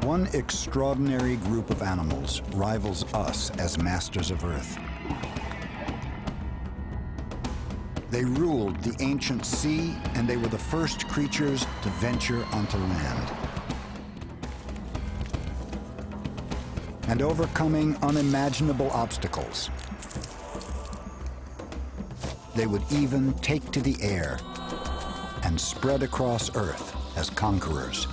One extraordinary group of animals rivals us as masters of Earth. They ruled the ancient sea, and they were the first creatures to venture onto land. And overcoming unimaginable obstacles, they would even take to the air and spread across Earth as conquerors.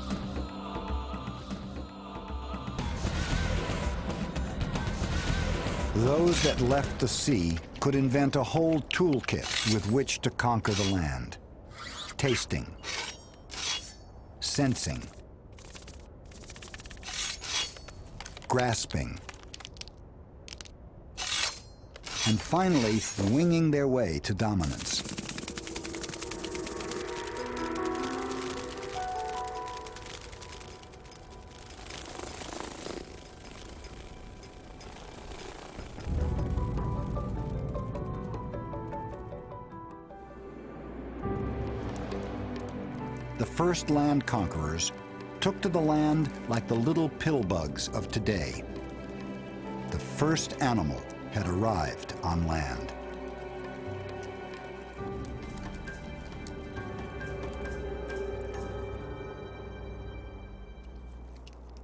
Those that left the sea could invent a whole toolkit with which to conquer the land. Tasting, sensing, grasping, and finally winging their way to dominance. The first land conquerors took to the land like the little pill bugs of today. The first animal had arrived on land.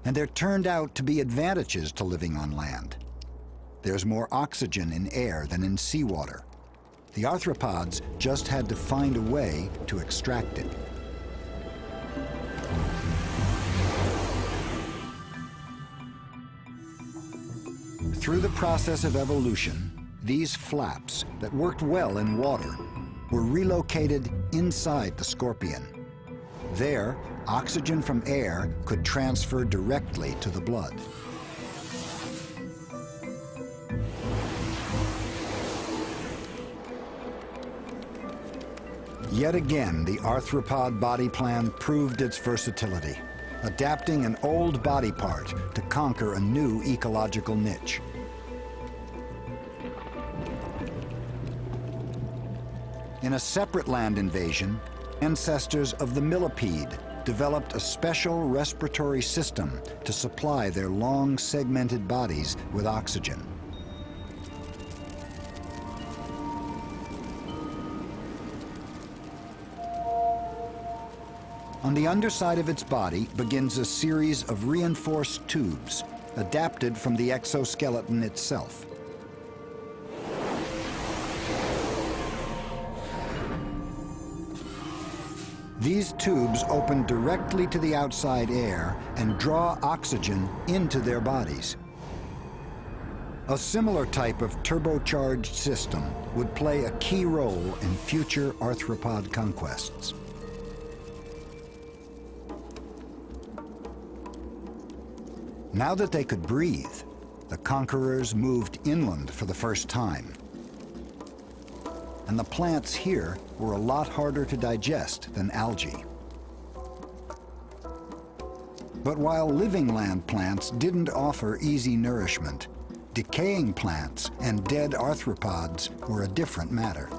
And there turned out to be advantages to living on land. There's more oxygen in air than in seawater. The arthropods just had to find a way to extract it. Through the process of evolution, these flaps that worked well in water were relocated inside the scorpion. There, oxygen from air could transfer directly to the blood. Yet again, the arthropod body plan proved its versatility, adapting an old body part to conquer a new ecological niche. In a separate land invasion, ancestors of the millipede developed a special respiratory system to supply their long, segmented bodies with oxygen. On the underside of its body begins a series of reinforced tubes, adapted from the exoskeleton itself. These tubes open directly to the outside air and draw oxygen into their bodies. A similar type of turbocharged system would play a key role in future arthropod conquests. Now that they could breathe, the conquerors moved inland for the first time. And the plants here were a lot harder to digest than algae. But while living land plants didn't offer easy nourishment, decaying plants and dead arthropods were a different matter.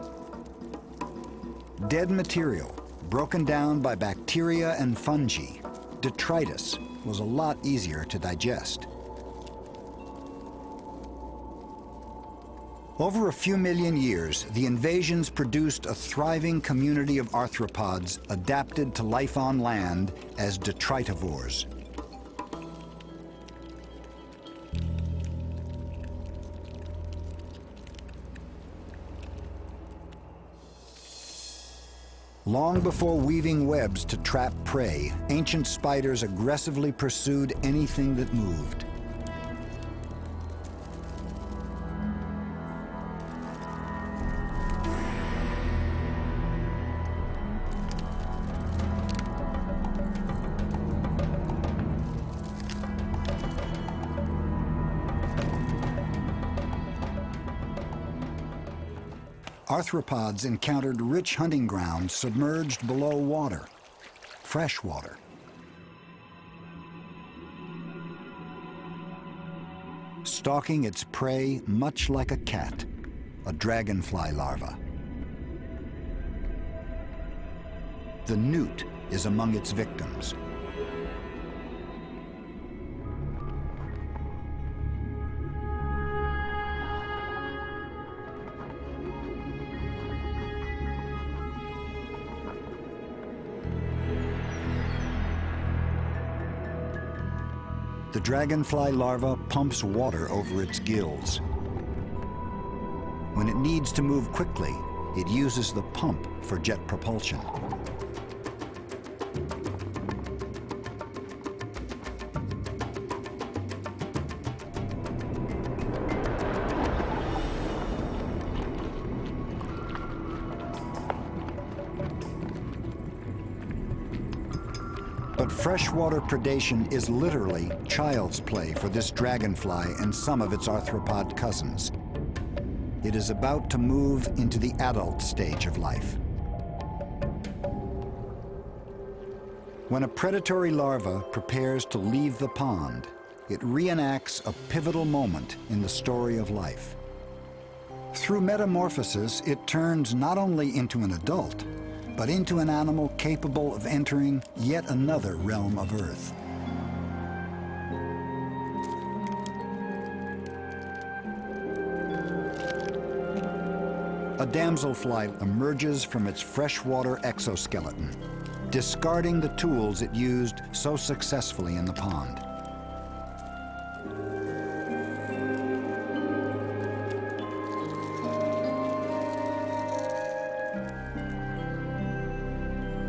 Dead material, broken down by bacteria and fungi, detritus, was a lot easier to digest. Over a few million years, the invasions produced a thriving community of arthropods adapted to life on land as detritivores. Long before weaving webs to trap prey, ancient spiders aggressively pursued anything that moved. Arthropods encountered rich hunting grounds submerged below water, fresh water. Stalking its prey much like a cat, a dragonfly larva. The newt is among its victims. The dragonfly larva pumps water over its gills. When it needs to move quickly, it uses the pump for jet propulsion. But freshwater predation is literally child's play for this dragonfly and some of its arthropod cousins. It is about to move into the adult stage of life. When a predatory larva prepares to leave the pond, it reenacts a pivotal moment in the story of life. Through metamorphosis, it turns not only into an adult, but into an animal capable of entering yet another realm of Earth. A damselfly emerges from its freshwater exoskeleton, discarding the tools it used so successfully in the pond.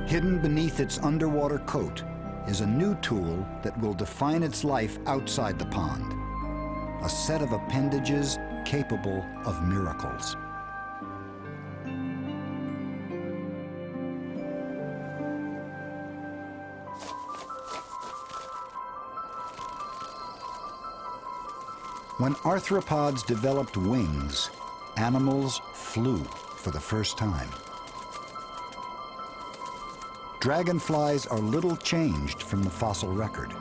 Hidden beneath its underwater coat is a new tool that will define its life outside the pond, a set of appendages capable of miracles. When arthropods developed wings, animals flew for the first time. Dragonflies are little changed from the fossil record.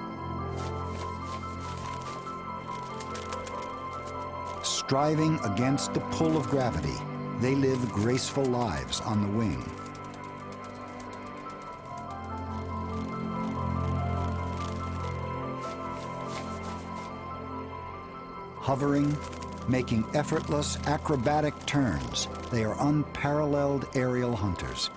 Striving against the pull of gravity, they live graceful lives on the wing. Hovering, making effortless acrobatic turns, they are unparalleled aerial hunters.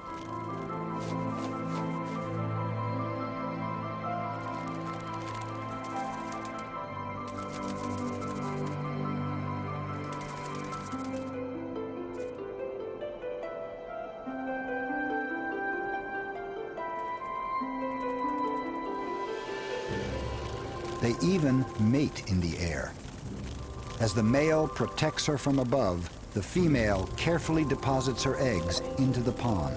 They even mate in the air. As the male protects her from above, the female carefully deposits her eggs into the pond.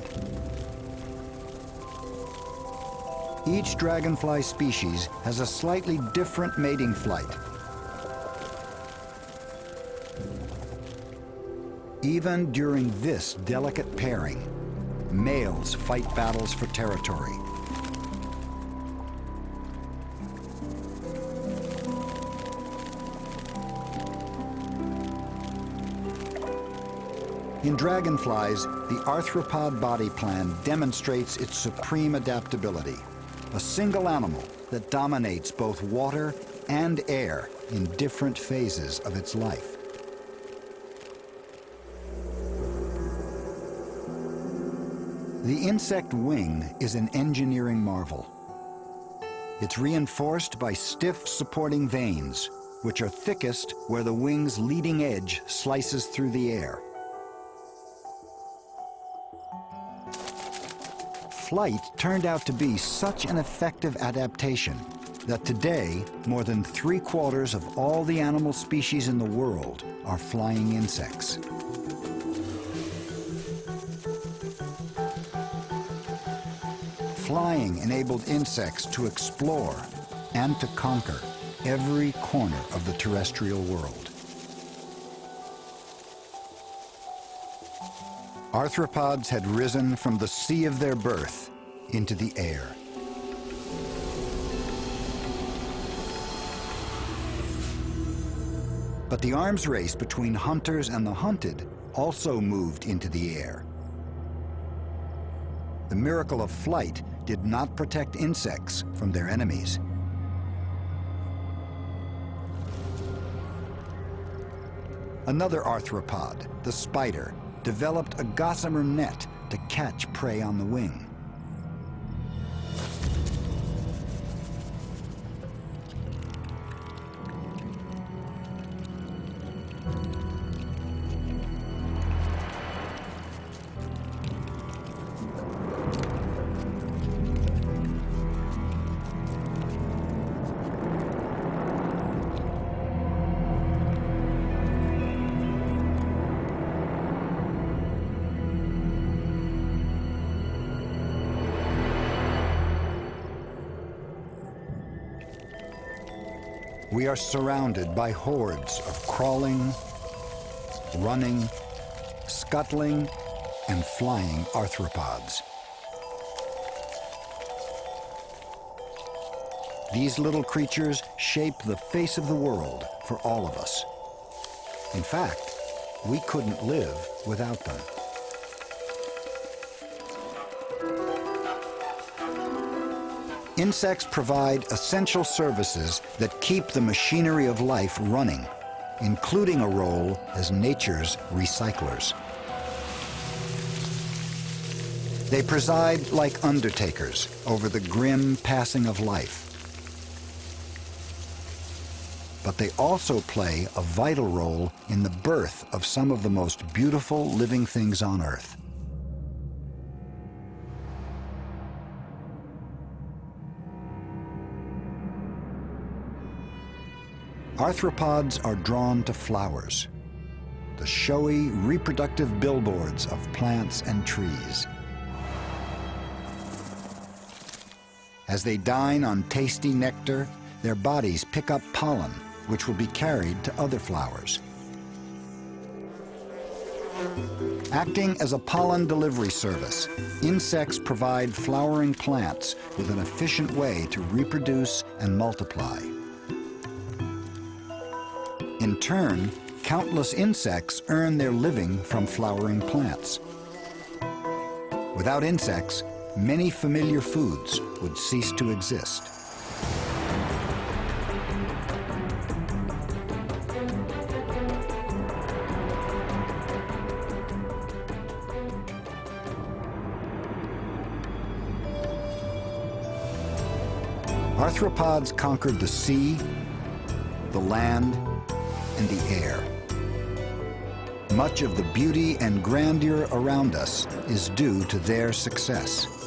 Each dragonfly species has a slightly different mating flight. Even during this delicate pairing, males fight battles for territory. In dragonflies, the arthropod body plan demonstrates its supreme adaptability, a single animal that dominates both water and air in different phases of its life. The insect wing is an engineering marvel. It's reinforced by stiff supporting veins, which are thickest where the wing's leading edge slices through the air. Flight turned out to be such an effective adaptation that today, more than 3/4 of all the animal species in the world are flying insects. Flying enabled insects to explore and to conquer every corner of the terrestrial world. Arthropods had risen from the sea of their birth into the air. But the arms race between hunters and the hunted also moved into the air. The miracle of flight did not protect insects from their enemies. Another arthropod, the spider, developed a gossamer net to catch prey on the wing. We are surrounded by hordes of crawling, running, scuttling, and flying arthropods. These little creatures shape the face of the world for all of us. In fact, we couldn't live without them. Insects provide essential services that keep the machinery of life running, including a role as nature's recyclers. They preside like undertakers over the grim passing of life. But they also play a vital role in the birth of some of the most beautiful living things on Earth. Arthropods are drawn to flowers, the showy reproductive billboards of plants and trees. As they dine on tasty nectar, their bodies pick up pollen, which will be carried to other flowers. Acting as a pollen delivery service, insects provide flowering plants with an efficient way to reproduce and multiply. In turn, countless insects earn their living from flowering plants. Without insects, many familiar foods would cease to exist. Arthropods conquered the sea, the land, and the air. Much of the beauty and grandeur around us is due to their success.